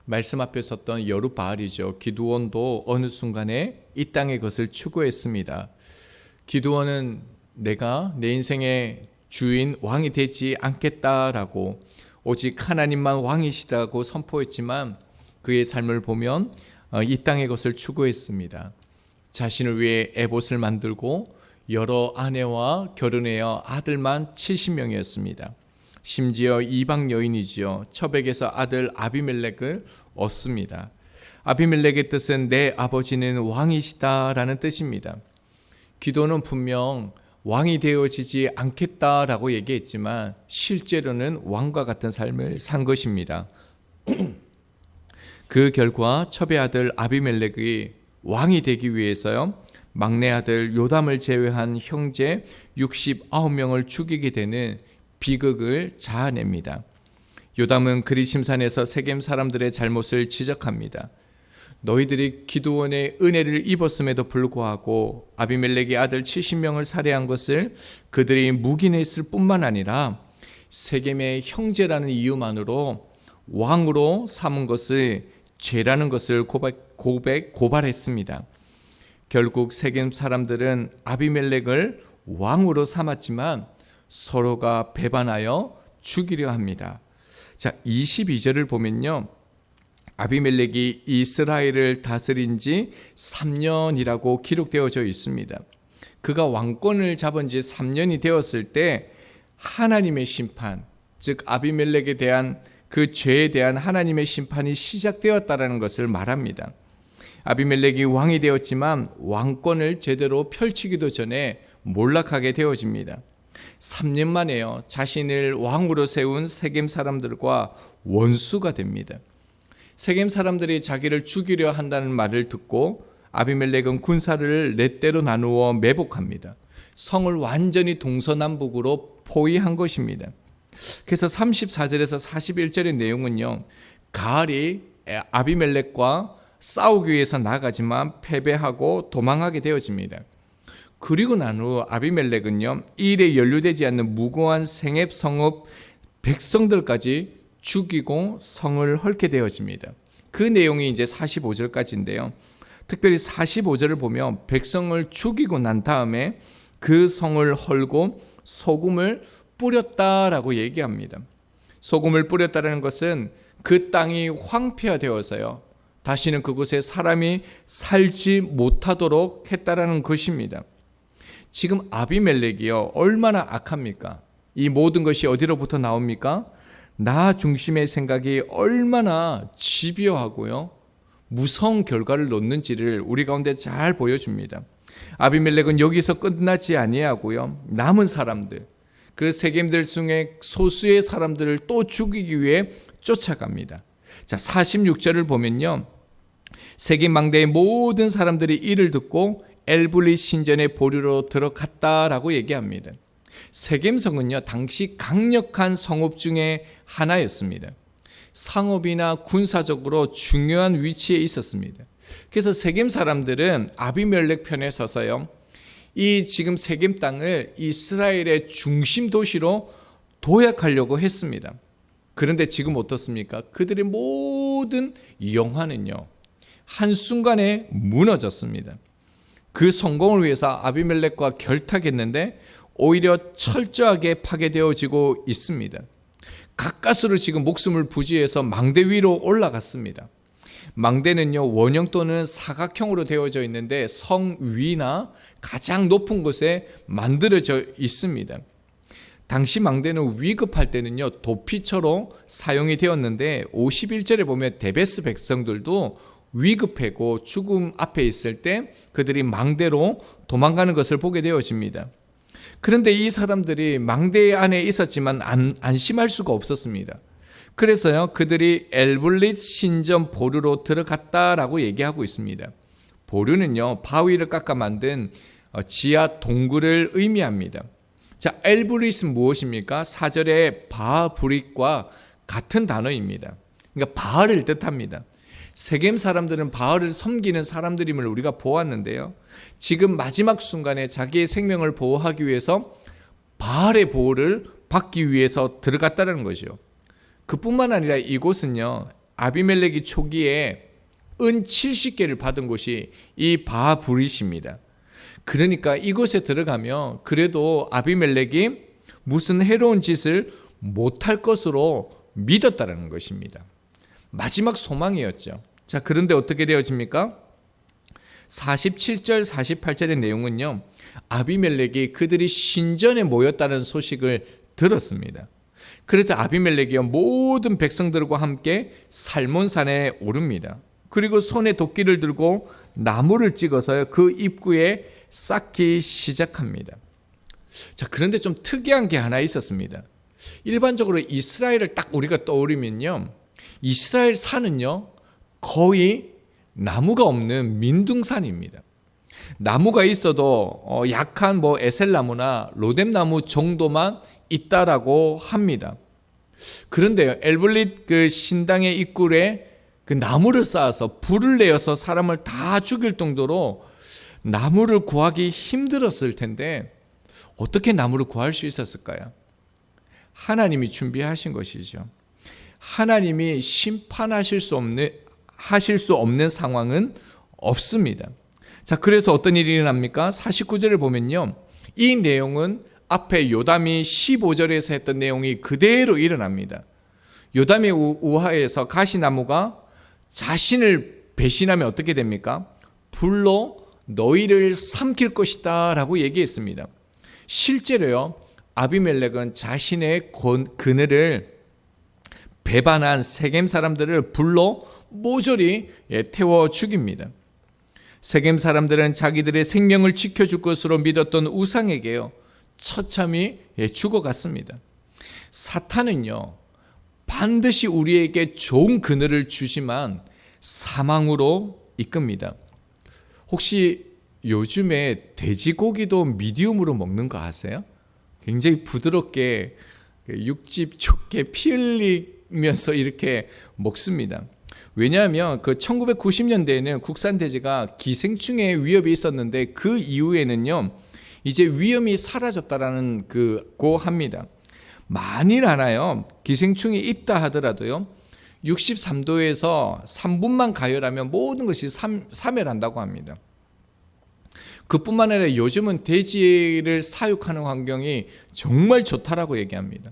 말씀 앞에 섰던 여룻바알이죠. 기드온도 어느 순간에 이 땅의 것을 추구했습니다. 기드온은 내가 내 인생의 주인 왕이 되지 않겠다라고 오직 하나님만 왕이시다고 선포했지만 그의 삶을 보면 이 땅의 것을 추구했습니다. 자신을 위해 에봇을 만들고 여러 아내와 결혼하여 아들만 70명이었습니다. 심지어 이방 여인이지요. 처백에서 아들 아비멜렉을 얻습니다. 아비멜렉의 뜻은 내 아버지는 왕이시다라는 뜻입니다. 기도는 분명 왕이 되어지지 않겠다라고 얘기했지만 실제로는 왕과 같은 삶을 산 것입니다. 그 결과 첩의 아들 아비멜렉이 왕이 되기 위해서요, 막내 아들 요담을 제외한 형제 69명을 죽이게 되는 비극을 자아냅니다. 요담은 그리심산에서 세겜 사람들의 잘못을 지적합니다. 너희들이 기드온의 은혜를 입었음에도 불구하고 아비멜렉의 아들 70명을 살해한 것을 그들이 묵인했을 뿐만 아니라 세겜의 형제라는 이유만으로 왕으로 삼은 것을 죄라는 것을 고발했습니다. 결국 세겜 사람들은 아비멜렉을 왕으로 삼았지만 서로가 배반하여 죽이려 합니다. 자, 22절을 보면요, 아비멜렉이 이스라엘을 다스린 지 3년이라고 기록되어져 있습니다. 그가 왕권을 잡은 지 3년이 되었을 때 하나님의 심판, 즉 아비멜렉에 대한 그 죄에 대한 하나님의 심판이 시작되었다라는 것을 말합니다. 아비멜렉이 왕이 되었지만 왕권을 제대로 펼치기도 전에 몰락하게 되어집니다. 3년 만에요, 자신을 왕으로 세운 세겜 사람들과 원수가 됩니다. 세겜 사람들이 자기를 죽이려 한다는 말을 듣고 아비멜렉은 군사를 네 대로 나누어 매복합니다. 성을 완전히 동서남북으로 포위한 것입니다. 그래서 34절에서 41절의 내용은요, 가알이 아비멜렉과 싸우기 위해서 나가지만 패배하고 도망하게 되어집니다. 그리고 난 후 아비멜렉은요, 이 일에 연루되지 않는 무고한 생앱 성읍 백성들까지 죽이고 성을 헐게 되어집니다. 그 내용이 이제 45절까지인데요. 특별히 45절을 보면 백성을 죽이고 난 다음에 그 성을 헐고 소금을 뿌렸다라고 얘기합니다. 소금을 뿌렸다는 것은 그 땅이 황폐화되어서요, 다시는 그곳에 사람이 살지 못하도록 했다라는 것입니다. 지금 아비멜렉이요, 얼마나 악합니까? 이 모든 것이 어디로부터 나옵니까? 나 중심의 생각이 얼마나 집요하고요, 무서운 결과를 놓는지를 우리 가운데 잘 보여줍니다. 아비멜렉은 여기서 끝나지 아니하고요, 남은 사람들, 그 세겜들 중에 소수의 사람들을 또 죽이기 위해 쫓아갑니다. 자, 46절을 보면요, 세겜 망대의 모든 사람들이 이를 듣고 엘블릿 신전의 보류로 들어갔다라고 얘기합니다. 세겜성은요, 당시 강력한 성읍 중에 하나였습니다. 상업이나 군사적으로 중요한 위치에 있었습니다. 그래서 세겜 사람들은 아비멜렉 편에 서서요, 이 지금 세겜 땅을 이스라엘의 중심 도시로 도약하려고 했습니다. 그런데 지금 어떻습니까? 그들의 모든 영화는요, 한순간에 무너졌습니다. 그 성공을 위해서 아비멜렉과 결탁했는데 오히려 철저하게 파괴되어지고 있습니다. 가까스로 지금 목숨을 부지해서 망대 위로 올라갔습니다. 망대는요, 원형 또는 사각형으로 되어져 있는데 성 위나 가장 높은 곳에 만들어져 있습니다. 당시 망대는 위급할 때는요, 도피처로 사용이 되었는데 51절에 보면 데베스 백성들도 위급하고 죽음 앞에 있을 때 그들이 망대로 도망가는 것을 보게 되어집니다. 그런데 이 사람들이 망대 안에 있었지만 안심할 수가 없었습니다. 그래서요, 그들이 엘블릿 신전 보류로 들어갔다라고 얘기하고 있습니다. 보류는요, 바위를 깎아 만든 지하 동굴을 의미합니다. 자, 엘블릿은 무엇입니까? 4절의 바브릿과 같은 단어입니다. 그러니까 바알을 뜻합니다. 세겜 사람들은 바알을 섬기는 사람들임을 우리가 보았는데요, 지금 마지막 순간에 자기의 생명을 보호하기 위해서 바알의 보호를 받기 위해서 들어갔다는 것이요. 그뿐만 아니라 이곳은요, 아비멜렉이 초기에 은 70개를 받은 곳이 이 바브릿입니다. 그러니까 이곳에 들어가면 그래도 아비멜렉이 무슨 해로운 짓을 못할 것으로 믿었다는 것입니다. 마지막 소망이었죠. 자, 그런데 어떻게 되어집니까? 47절 48절의 내용은요, 아비멜렉이 그들이 신전에 모였다는 소식을 들었습니다. 그래서 아비멜렉이 모든 백성들과 함께 살몬산에 오릅니다. 그리고 손에 도끼를 들고 나무를 찍어서 그 입구에 쌓기 시작합니다. 자, 그런데 좀 특이한 게 하나 있었습니다. 일반적으로 이스라엘을 딱 우리가 떠오르면요, 이스라엘 산은요 거의 나무가 없는 민둥산입니다. 나무가 있어도 약한 에셀나무나 로뎀나무 정도만 있다라고 합니다. 그런데 엘볼릿 그 신당의 입구에 그 나무를 쌓아서 불을 내어서 사람을 다 죽일 정도로 나무를 구하기 힘들었을 텐데 어떻게 나무를 구할 수 있었을까요? 하나님이 준비하신 것이죠. 하나님이 심판하실 수 없는 상황은 없습니다. 자, 그래서 어떤 일이 일어납니까? 49절을 보면요, 이 내용은 앞에 요담이 15절에서 했던 내용이 그대로 일어납니다. 요담의 우하에서 가시나무가 자신을 배신하면 어떻게 됩니까? 불로 너희를 삼킬 것이다 라고 얘기했습니다. 실제로요, 아비멜렉은 자신의 그늘을 배반한 세겜 사람들을 불로 모조리 태워 죽입니다. 세겜 사람들은 자기들의 생명을 지켜줄 것으로 믿었던 우상에게요, 처참히 죽어갔습니다. 사탄은요, 반드시 우리에게 좋은 그늘을 주지만 사망으로 이끕니다. 혹시 요즘에 돼지고기도 미디움으로 먹는 거 아세요? 굉장히 부드럽게 육즙 좋게 피 흘리면서 이렇게 먹습니다. 왜냐하면 그 1990년대에는 국산 돼지가 기생충의 위협이 있었는데 그 이후에는요 이제 위험이 사라졌다라는 고 합니다. 만일 하나요 기생충이 있다 하더라도요 63도에서 3분만 가열하면 모든 것이 사멸한다고 합니다. 그뿐만 아니라 요즘은 돼지를 사육하는 환경이 정말 좋다라고 얘기합니다.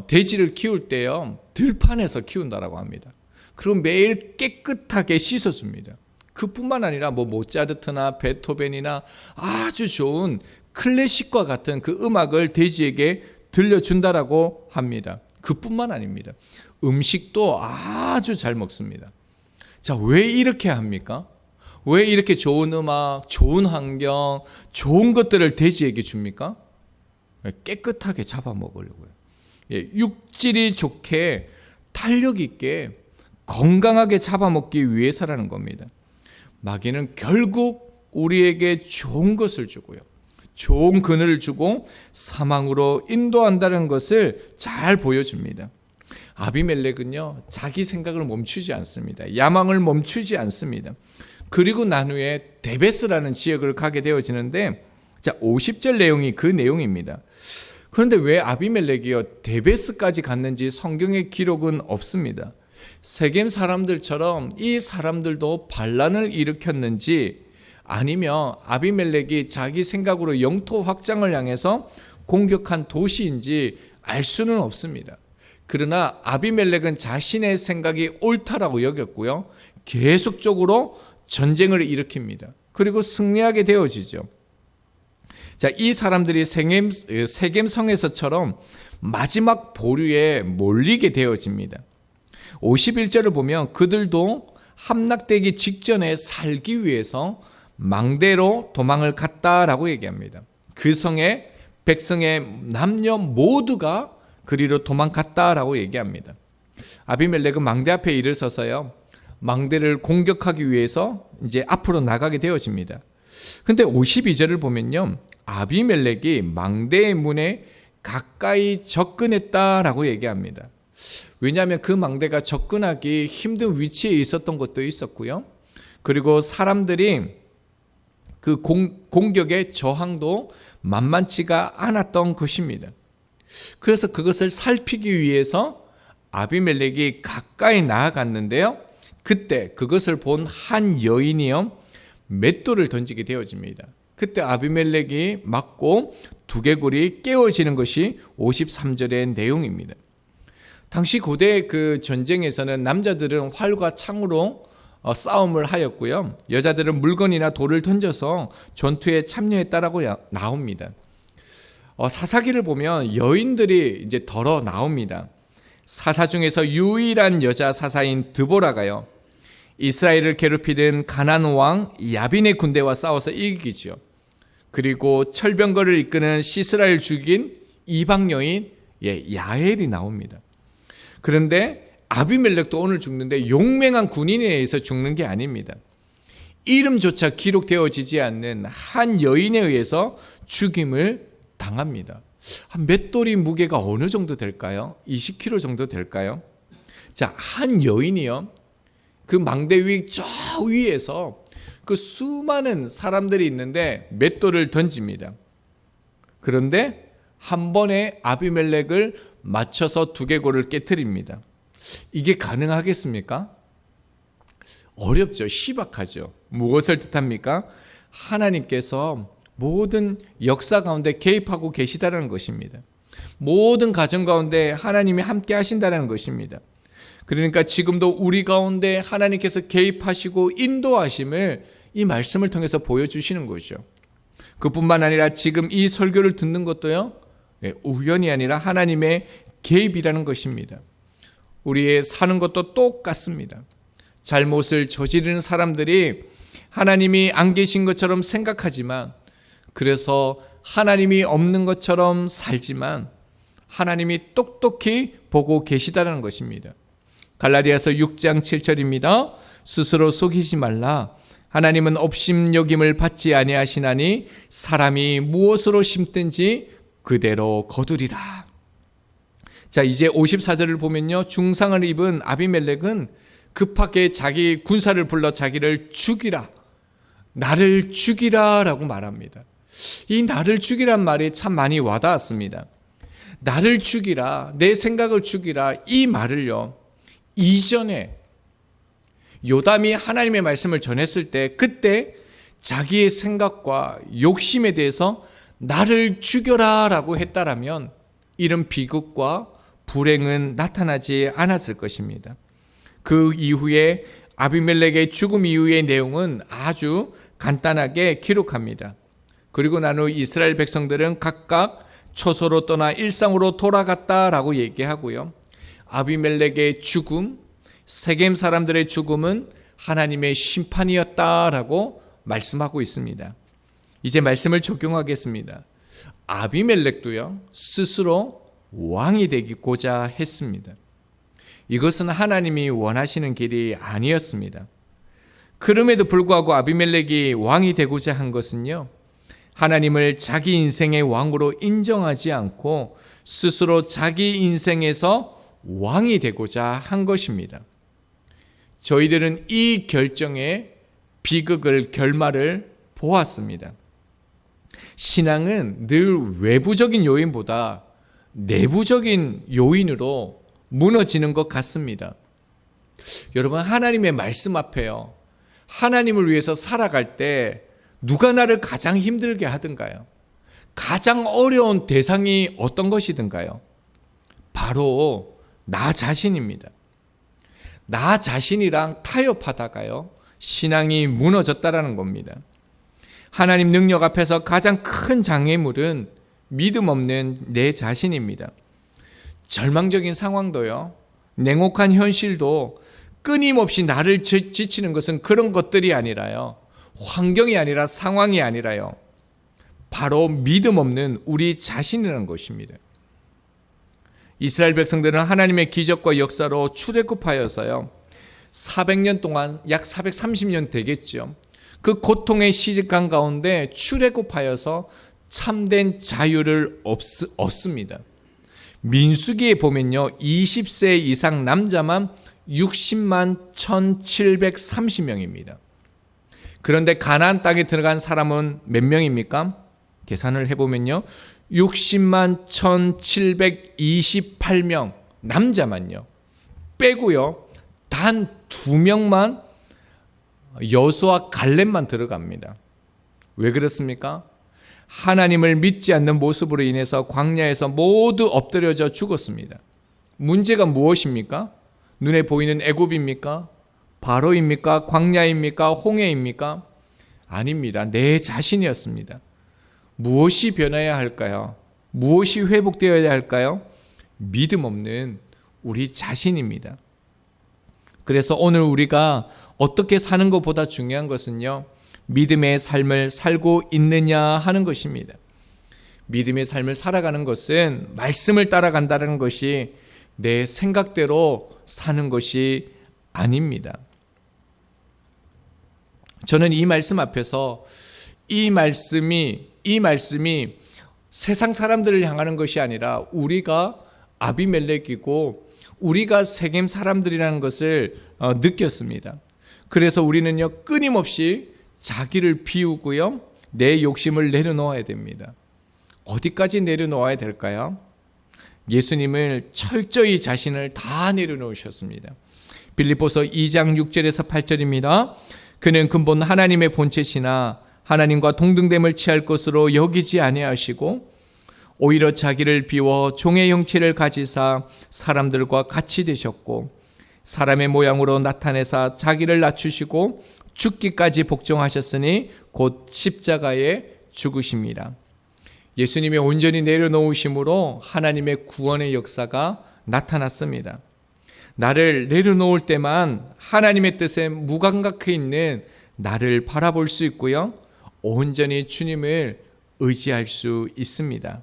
돼지를 키울 때요 들판에서 키운다라고 합니다. 그리고 매일 깨끗하게 씻어줍니다. 그뿐만 아니라 모차르트나 베토벤이나 아주 좋은 클래식과 같은 그 음악을 돼지에게 들려준다라고 합니다. 그뿐만 아닙니다. 음식도 아주 잘 먹습니다. 자, 왜 이렇게 합니까? 왜 이렇게 좋은 음악, 좋은 환경, 좋은 것들을 돼지에게 줍니까? 깨끗하게 잡아먹으려고요. 육질이 좋게 탄력 있게 건강하게 잡아먹기 위해서라는 겁니다. 마귀는 결국 우리에게 좋은 것을 주고요, 좋은 그늘을 주고 사망으로 인도한다는 것을 잘 보여줍니다. 아비멜렉은요 자기 생각을 멈추지 않습니다. 야망을 멈추지 않습니다. 그리고 난 후에 데베스라는 지역을 가게 되어지는데, 자 50절 내용이 그 내용입니다. 그런데 왜 아비멜렉이요 데베스까지 갔는지 성경의 기록은 없습니다. 세겜 사람들처럼 이 사람들도 반란을 일으켰는지 아니면 아비멜렉이 자기 생각으로 영토 확장을 향해서 공격한 도시인지 알 수는 없습니다. 그러나 아비멜렉은 자신의 생각이 옳다라고 여겼고요, 계속적으로 전쟁을 일으킵니다. 그리고 승리하게 되어지죠. 자, 이 사람들이 세겜 성에서처럼 마지막 보류에 몰리게 되어집니다. 51절을 보면 그들도 함락되기 직전에 살기 위해서 망대로 도망을 갔다라고 얘기합니다. 그 성의 백성의 남녀 모두가 그리로 도망갔다라고 얘기합니다. 아비멜렉은 망대 앞에 일을 서서요 망대를 공격하기 위해서 이제 앞으로 나가게 되어집니다. 근데 52절을 보면요 아비멜렉이 망대의 문에 가까이 접근했다라고 얘기합니다. 왜냐하면 그 망대가 접근하기 힘든 위치에 있었던 것도 있었고요, 그리고 사람들이 그 공격의 저항도 만만치가 않았던 것입니다. 그래서 그것을 살피기 위해서 아비멜렉이 가까이 나아갔는데요. 그때 그것을 본 한 여인이요, 맷돌을 던지게 되어집니다. 그때 아비멜렉이 맞고 두개골이 깨어지는 것이 53절의 내용입니다. 당시 고대 그 전쟁에서는 남자들은 활과 창으로 싸움을 하였고요, 여자들은 물건이나 돌을 던져서 전투에 참여했다라고 나옵니다. 사사기를 보면 여인들이 이제 덜어 나옵니다. 사사 중에서 유일한 여자 사사인 드보라가요, 이스라엘을 괴롭히던 가나안 왕 야빈의 군대와 싸워서 이기죠. 그리고 철병거를 이끄는 시스라를 죽인 이방 여인 야엘이 나옵니다. 그런데 아비멜렉도 오늘 죽는데 용맹한 군인에 의해서 죽는 게 아닙니다. 이름조차 기록되어지지 않는 한 여인에 의해서 죽임을 당합니다. 몇 돌이 무게가 어느 정도 될까요? 20kg 정도 될까요? 자, 한 여인이요, 그 망대 위 저 위에서 그 수많은 사람들이 있는데 맷돌을 던집니다. 그런데 한 번에 아비멜렉을 맞춰서 두개골을 깨트립니다. 이게 가능하겠습니까? 어렵죠. 희박하죠. 무엇을 뜻합니까? 하나님께서 모든 역사 가운데 개입하고 계시다는 것입니다. 모든 가정 가운데 하나님이 함께 하신다는 것입니다. 그러니까 지금도 우리 가운데 하나님께서 개입하시고 인도하심을 이 말씀을 통해서 보여주시는 거죠. 그뿐만 아니라 지금 이 설교를 듣는 것도요, 우연이 아니라 하나님의 개입이라는 것입니다. 우리의 사는 것도 똑같습니다. 잘못을 저지르는 사람들이 하나님이 안 계신 것처럼 생각하지만, 그래서 하나님이 없는 것처럼 살지만 하나님이 똑똑히 보고 계시다는 것입니다. 갈라디아서 6장 7절입니다. 스스로 속이지 말라. 하나님은 업심여김을 받지 아니하시나니 사람이 무엇으로 심든지 그대로 거두리라. 자, 이제 54절을 보면요, 중상을 입은 아비멜렉은 급하게 자기 군사를 불러 자기를 죽이라, 나를 죽이라 라고 말합니다. 이 나를 죽이란 말이 참 많이 와닿았습니다. 나를 죽이라, 내 생각을 죽이라, 이 말을요, 이전에 요담이 하나님의 말씀을 전했을 때 그때 자기의 생각과 욕심에 대해서 나를 죽여라 라고 했다라면 이런 비극과 불행은 나타나지 않았을 것입니다. 그 이후에 아비멜렉의 죽음 이후의 내용은 아주 간단하게 기록합니다. 그리고 난 후 이스라엘 백성들은 각각 초소로 떠나 일상으로 돌아갔다라고 얘기하고요, 아비멜렉의 죽음, 세겜 사람들의 죽음은 하나님의 심판이었다라고 말씀하고 있습니다. 이제 말씀을 적용하겠습니다. 아비멜렉도요, 스스로 왕이 되고자 했습니다. 이것은 하나님이 원하시는 길이 아니었습니다. 그럼에도 불구하고 아비멜렉이 왕이 되고자 한 것은요, 하나님을 자기 인생의 왕으로 인정하지 않고 스스로 자기 인생에서 왕이 되고자 한 것입니다. 저희들은 이 결정의 비극을, 결말을 보았습니다. 신앙은 늘 외부적인 요인보다 내부적인 요인으로 무너지는 것 같습니다. 여러분, 하나님의 말씀 앞에요, 하나님을 위해서 살아갈 때 누가 나를 가장 힘들게 하든가요? 가장 어려운 대상이 어떤 것이든가요? 바로 나 자신입니다. 나 자신이랑 타협하다가요, 신앙이 무너졌다라는 겁니다. 하나님 능력 앞에서 가장 큰 장애물은 믿음 없는 내 자신입니다. 절망적인 상황도요, 냉혹한 현실도 끊임없이 나를 지치는 것은 그런 것들이 아니라요, 환경이 아니라 상황이 아니라요, 바로 믿음 없는 우리 자신이라는 것입니다. 이스라엘 백성들은 하나님의 기적과 역사로 출애굽하여서요, 400년 동안, 약 430년 되겠죠, 그 고통의 시간 가운데 출애굽하여서 참된 자유를 얻습니다. 민수기에 보면요, 20세 이상 남자만 60만 1730명입니다. 그런데 가나안 땅에 들어간 사람은 몇 명입니까? 계산을 해보면요, 60만 1728명 남자만요. 빼고요. 단 2명만 여호수아 갈렙만 들어갑니다. 왜 그렇습니까? 하나님을 믿지 않는 모습으로 인해서 광야에서 모두 엎드려져 죽었습니다. 문제가 무엇입니까? 눈에 보이는 애굽입니까? 바로입니까? 광야입니까? 홍해입니까? 아닙니다. 내 자신이었습니다. 무엇이 변해야 할까요? 무엇이 회복되어야 할까요? 믿음 없는 우리 자신입니다. 그래서 오늘 우리가 어떻게 사는 것보다 중요한 것은요, 믿음의 삶을 살고 있느냐 하는 것입니다. 믿음의 삶을 살아가는 것은 말씀을 따라간다는 것이 내 생각대로 사는 것이 아닙니다. 저는 이 말씀 앞에서 이 말씀이 세상 사람들을 향하는 것이 아니라 우리가 아비멜렉이고 우리가 세겜 사람들이라는 것을 느꼈습니다. 그래서 우리는요, 끊임없이 자기를 비우고요, 내 욕심을 내려놓아야 됩니다. 어디까지 내려놓아야 될까요? 예수님을 철저히 자신을 다 내려놓으셨습니다. 빌립보서 2장 6절에서 8절입니다. 그는 근본 하나님의 본체시나 하나님과 동등됨을 취할 것으로 여기지 아니하시고 오히려 자기를 비워 종의 형체를 가지사 사람들과 같이 되셨고 사람의 모양으로 나타내사 자기를 낮추시고 죽기까지 복종하셨으니 곧 십자가에 죽으십니다. 예수님의 온전히 내려놓으심으로 하나님의 구원의 역사가 나타났습니다. 나를 내려놓을 때만 하나님의 뜻에 무감각해 있는 나를 바라볼 수 있고요, 온전히 주님을 의지할 수 있습니다.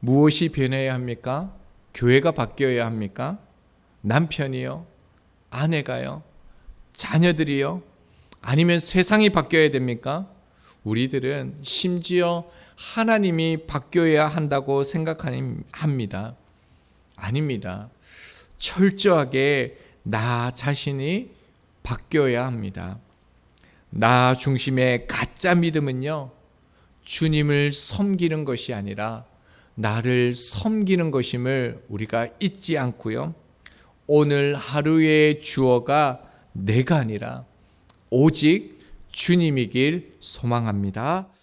무엇이 변해야 합니까? 교회가 바뀌어야 합니까? 남편이요? 아내가요? 자녀들이요? 아니면 세상이 바뀌어야 됩니까? 우리들은 심지어 하나님이 바뀌어야 한다고 생각합니다. 아닙니다. 철저하게 나 자신이 바뀌어야 합니다. 나 중심의 가짜 믿음은요, 주님을 섬기는 것이 아니라 나를 섬기는 것임을 우리가 잊지 않고요, 오늘 하루의 주어가 내가 아니라 오직 주님이길 소망합니다.